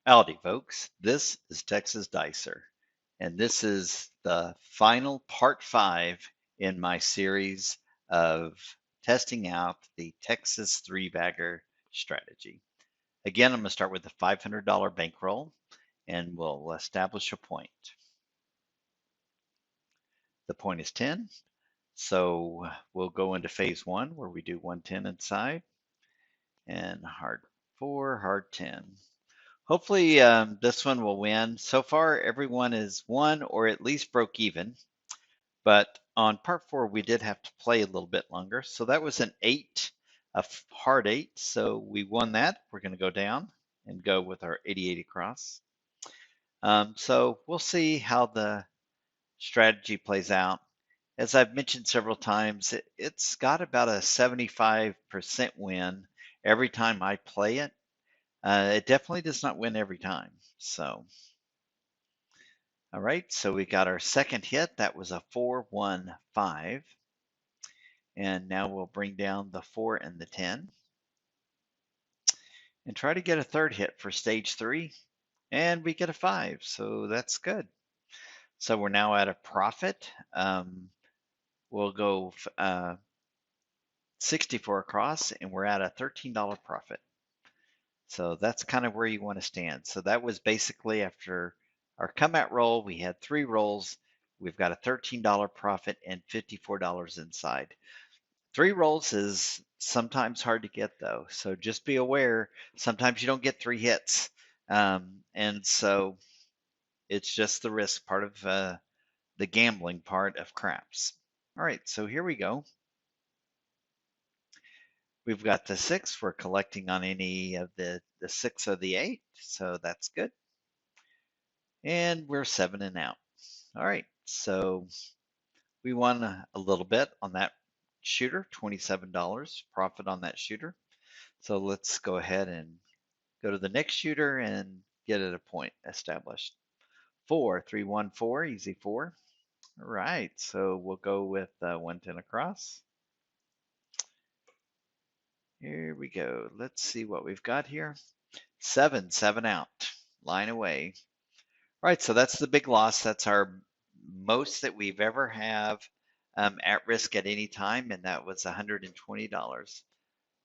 Howdy, folks. This is Texas Dicer, and this is the final part 5 in my series of testing out the Texas three-bagger strategy. Again, I'm going to start with the $500 bankroll, and we'll establish a point. The point is 10, so we'll go into phase 1 where we do 110 inside, and hard 4, hard 10. Hopefully, this one will win. So far, everyone is won or at least broke even. But on part 4, we did have to play a little bit longer. So that was an 8, a hard 8. So we won that. We're going to go down and go with our 80-80 across. So we'll see how the strategy plays out. As I've mentioned several times, it's got about a 75% win every time I play it. It definitely does not win every time. So, all right, so we got our second hit. That was a 4-1-5. And now we'll bring down the 4 and the 10 and try to get a third hit for stage 3. And we get a 5, so that's good. So we're now at a profit. We'll go 64 across, and we're at a $13 profit. So that's kind of where you want to stand. So that was basically after our come out roll. We had 3 rolls. We've got a $13 profit and $54 inside. 3 rolls is sometimes hard to get though. So just be aware, sometimes you don't get 3 hits. And so it's just the risk part of the gambling part of craps. All right, so here we go. We've got the 6. We're collecting on any of the 6 or the 8, so that's good. And we're 7 and out. All right, so we won a little bit on that shooter, $27 profit on that shooter. So let's go ahead and go to the next shooter and get it a point established. 4, 3, 1, 4, easy 4. All right, so we'll go with 110 across. Here we go. Let's see what we've got here. 7, 7 out, line away. All right, so that's the big loss. That's our most that we've ever have at risk at any time, and that was $120.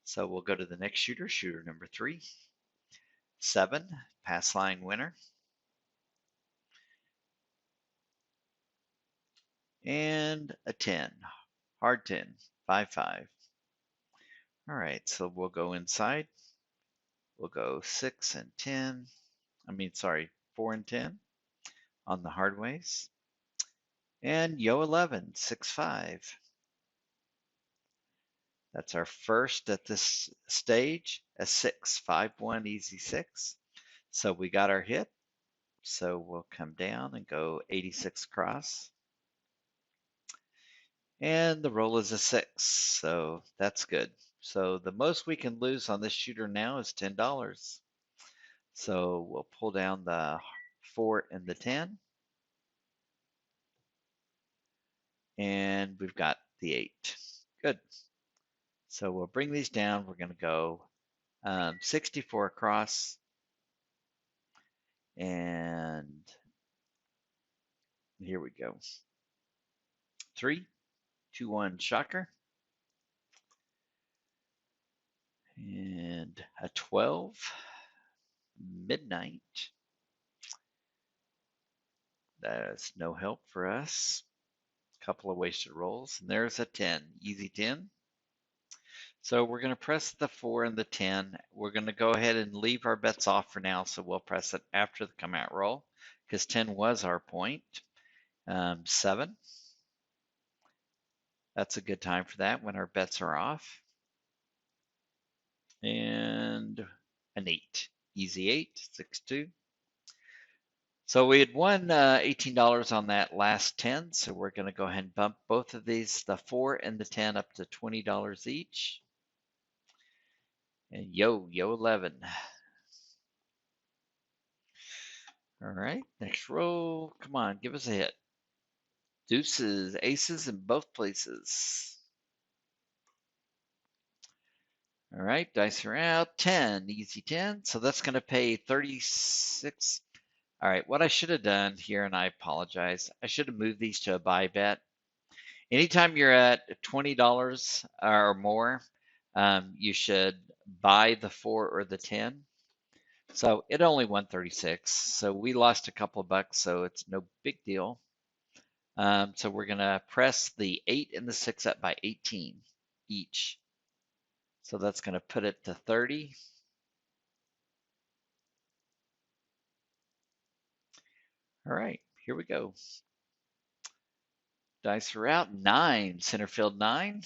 So we'll go to the next shooter, shooter number 3. 7, pass line winner. And a 10, hard 10, 5, 5. All right, so we'll go inside. We'll go 6 and 10. 4 and 10 on the hard ways. And yo 11, 6, 5. That's our first at this stage, a 6, 5, 1, easy 6. So we got our hit. So we'll come down and go 86 across. And the roll is a 6, so that's good. So the most we can lose on this shooter now is $10. So we'll pull down the 4 and the 10. And we've got the 8. Good. So we'll bring these down. We're going to go 64 across. And here we go. 3, 2, 1, shocker. And a 12, midnight. That's no help for us. Couple of wasted rolls. And there's a 10, easy 10. So we're going to press the 4 and the 10. We're going to go ahead and leave our bets off for now. So we'll press it after the come out roll because 10 was our point. 7. That's a good time for that when our bets are off. And an 8, easy 8, 6, 2. So we had won $18 on that last 10. So we're going to go ahead and bump both of these, the 4 and the 10, up to $20 each. And yo 11. All right, next roll. Come on, give us a hit. Deuces, aces in both places. All right, dice are out. 10, easy 10. So that's going to pay 36. All right, what I should have done here, and I apologize, I should have moved these to a buy bet. Anytime you're at $20 or more, you should buy the 4 or the 10. So it only won 36. So we lost a couple of bucks, so it's no big deal. So we're going to press the 8 and the 6 up by 18 each. So that's going to put it to 30. All right, here we go. Dice are out. 9, center field 9.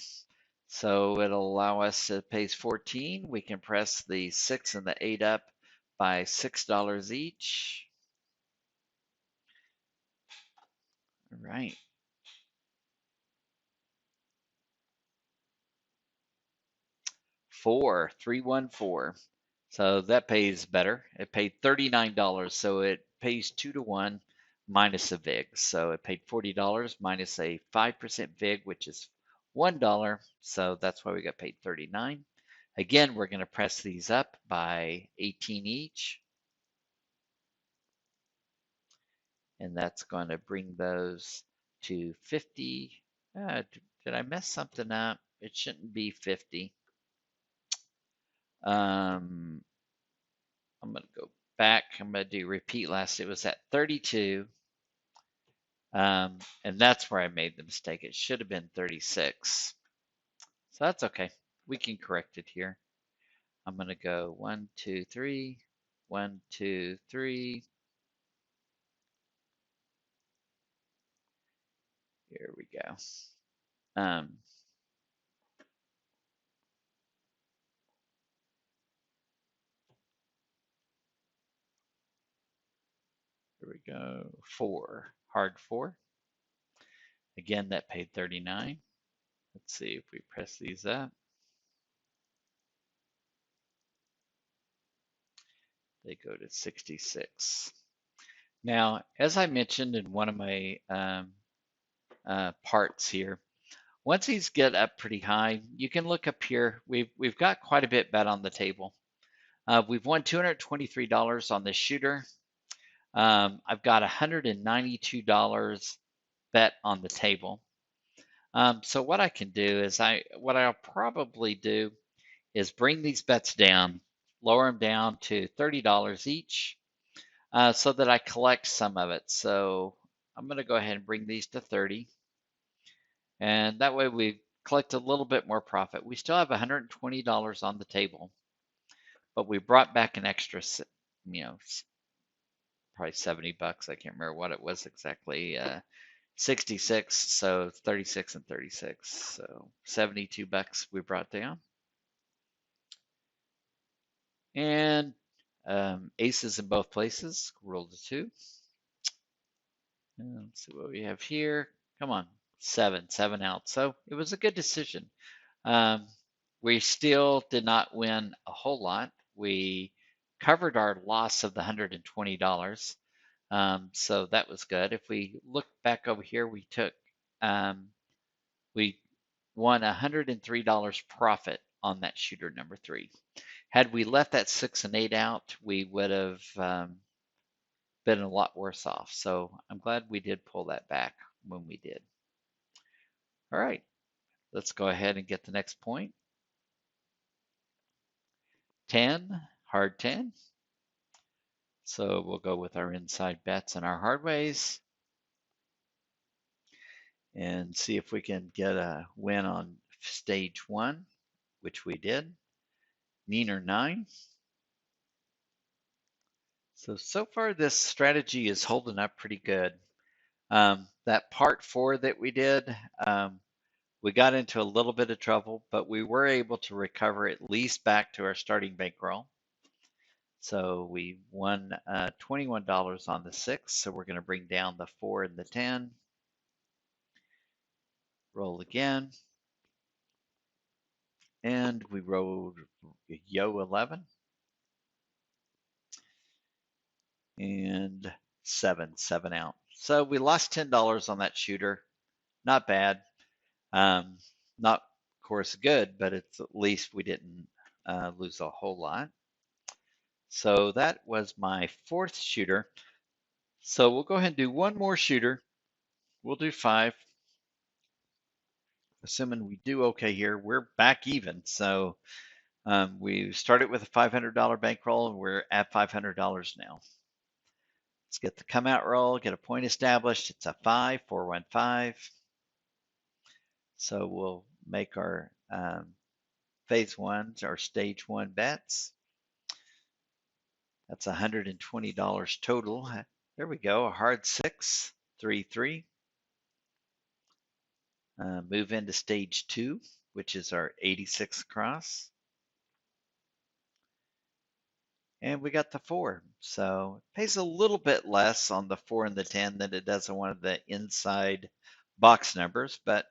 So it'll allow us to pay 14. We can press the 6 and the 8 up by $6 each. All right. 4, 314. So that pays better. It paid $39, so it pays 2 to 1 minus a VIG. So it paid $40 minus a 5% VIG, which is $1. So that's why we got paid 39. Again, we're going to press these up by 18 each. And that's going to bring those to 50. Did I mess something up? It shouldn't be 50. I'm going to go back. I'm going to do repeat last. It was at 32. And that's where I made the mistake. It should have been 36. So that's okay. We can correct it here. I'm going to go 1, 2, 3, 1, 2, 3. Here we go. Here we go. 4, hard 4. Again, that paid 39. Let's see if we press these up. They go to 66. Now, as I mentioned in one of my parts here, once these get up pretty high, you can look up here. We've got quite a bit bet on the table. We've won $223 on this shooter. I've got $192 bet on the table. So what I can do is what I'll probably do is bring these bets down, lower them down to $30 each, so that I collect some of it. So I'm going to go ahead and bring these to 30, and that way we collect a little bit more profit. We still have $120 on the table, but we brought back an extra, probably 70 bucks. I can't remember what it was exactly. 66, so 36 and 36. So 72 bucks we brought down. And aces in both places. Roll the 2. And let's see what we have here. Come on, 7 out. So it was a good decision. We still did not win a whole lot. We covered our loss of the $120. So that was good. If we look back over here, we won $103 profit on that shooter number 3. Had we left that 6 and 8 out, we would have been a lot worse off. So I'm glad we did pull that back when we did. All right, let's go ahead and get the next point. 10, hard 10. So we'll go with our inside bets and our hard ways and see if we can get a win on stage 1, which we did. Neener 9. So far this strategy is holding up pretty good. That part 4 that we did, we got into a little bit of trouble, but we were able to recover at least back to our starting bankroll. So we won $21 on the 6. So we're going to bring down the 4 and the 10. Roll again. And we rolled yo 11. And 7 out. So we lost $10 on that shooter. Not bad. Not, of course, good, but it's at least we didn't lose a whole lot. So that was my fourth shooter. So we'll go ahead and do one more shooter. We'll do 5. Assuming we do okay here, we're back even. So we started with a $500 bankroll and we're at $500 now. Let's get the come out roll, get a point established. It's a 5, 4, 1, 5. So we'll make our phase 1, our stage 1 bets. That's $120 total. There we go, a hard 6, 3, 3. Move into stage 2, which is our 86 cross. And we got the 4. So it pays a little bit less on the 4 and the 10 than it does on one of the inside box numbers, but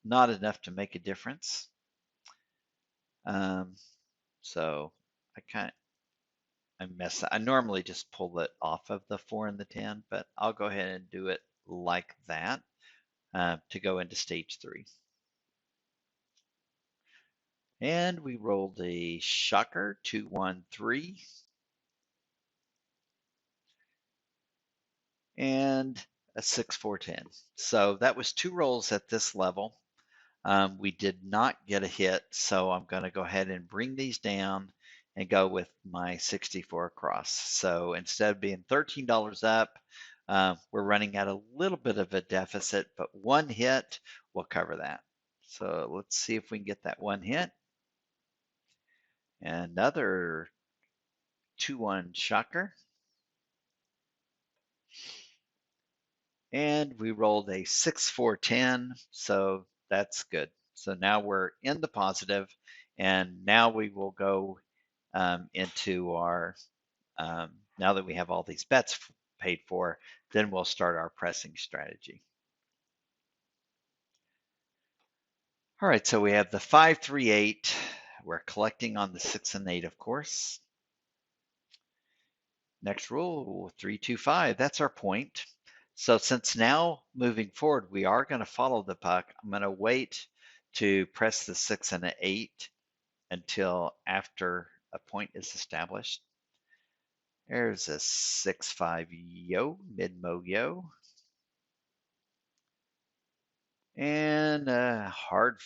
not enough to make a difference. So I normally just pull it off of the 4 and the 10, but I'll go ahead and do it like that to go into stage 3. And we rolled a shocker, 2, 1, 3. And a 6, 4, 10. So that was 2 rolls at this level. We did not get a hit, so I'm going to go ahead and bring these down and go with my 64 across. So instead of being $13 up, we're running at a little bit of a deficit, but one hit will cover that. So let's see if we can get that one hit. Another 2-1 shocker. And we rolled a 6, 4, 10, so that's good. So now we're in the positive, and now we will go into our, now that we have all these bets paid for, then we'll start our pressing strategy. All right, so we have the 5, 3, 8. We're collecting on the 6 and 8, of course. Next rule, 3, 2, 5. That's our point. So since now moving forward, we are going to follow the puck, I'm going to wait to press the 6 and the 8 until after a point is established. There's a 6, 5 yo, mid-mo yo. And a hard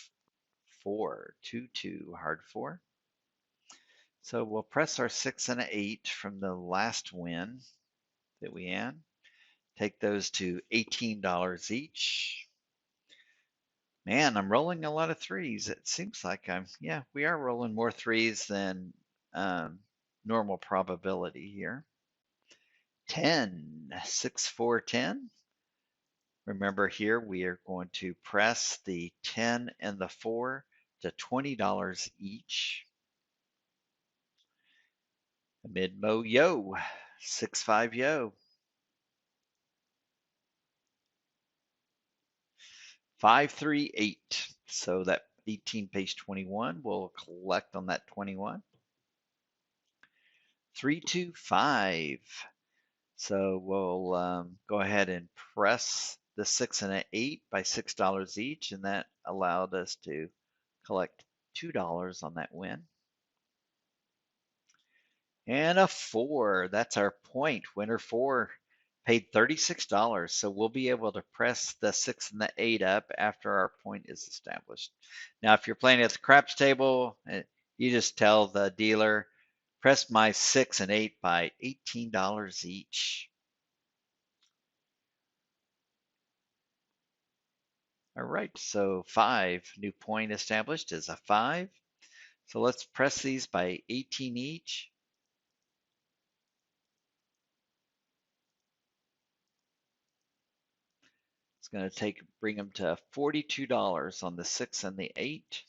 4, 2, 2, hard 4. So we'll press our 6 and an 8 from the last win that we had. Take those to $18 each. Man, I'm rolling a lot of 3s. It seems like we are rolling more 3s than normal probability here. 10, 6, 4, 10. Remember here, we are going to press the 10 and the 4 to $20 each. Mid-mo yo, 6, 5 yo. 5, 3, 8. So that 18 pays 21. We'll collect on that 21. 3, 2, 5. So we'll go ahead and press the 6 and an 8 by $6 each, and that allowed us to collect $2 on that win. And a 4. That's our point. Winner 4 paid $36. So we'll be able to press the 6 and the 8 up after our point is established. Now, if you're playing at the craps table, you just tell the dealer, press my 6 and 8 by $18 each. All right, so 5, new point established is a 5. So let's press these by 18 each. It's going to bring them to $42 on the 6 and the 8.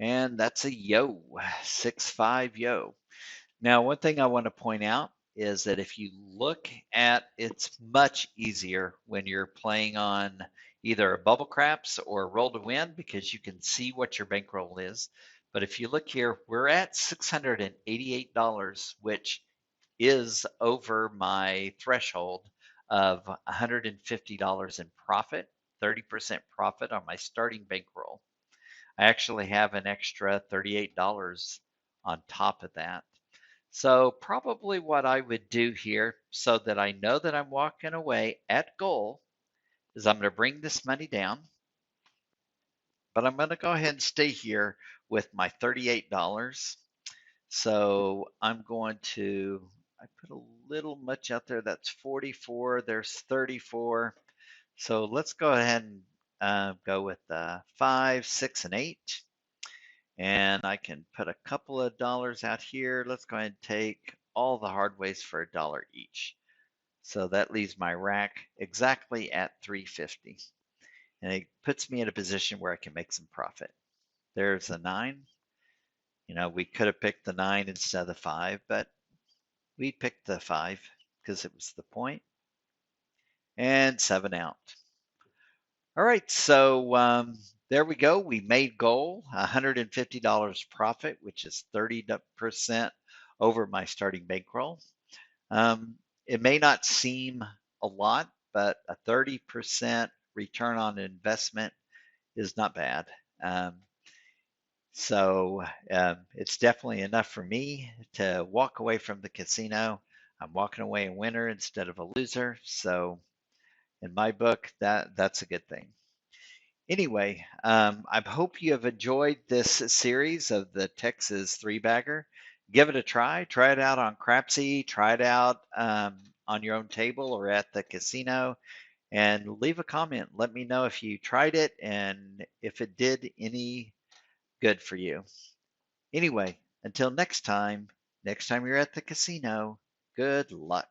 And that's a yo, 6, 5 yo. Now, one thing I want to point out is that if you look at, it's much easier when you're playing on either a bubble craps or roll to win because you can see what your bankroll is. But if you look here, we're at $688, which is over my threshold of $150 in profit, 30% profit on my starting bankroll. I actually have an extra $38 on top of that. So probably what I would do here so that I know that I'm walking away at goal is I'm going to bring this money down, but I'm going to go ahead and stay here with my $38. So I'm going to, I put a little much out there. That's 44. There's 34. So let's go ahead and go with 5, 6, and 8. And I can put a couple of dollars out here. Let's go ahead and take all the hardways for $1 each. So that leaves my rack exactly at 350. And it puts me in a position where I can make some profit. There's a 9. You know, we could have picked the 9 instead of the 5, but we picked the 5 because it was the point. And 7 out. All right, so there we go. We made goal, $150 profit, which is 30% over my starting bankroll. It may not seem a lot, but a 30% return on investment is not bad. So it's definitely enough for me to walk away from the casino. I'm walking away a winner instead of a loser. So in my book, that's a good thing. Anyway, I hope you have enjoyed this series of the Texas three bagger. Give it a try. Try it out on Crapsee. Try it out on your own table or at the casino, and leave a comment. Let me know if you tried it and if it did any good for you. Anyway, until next time you're at the casino, good luck.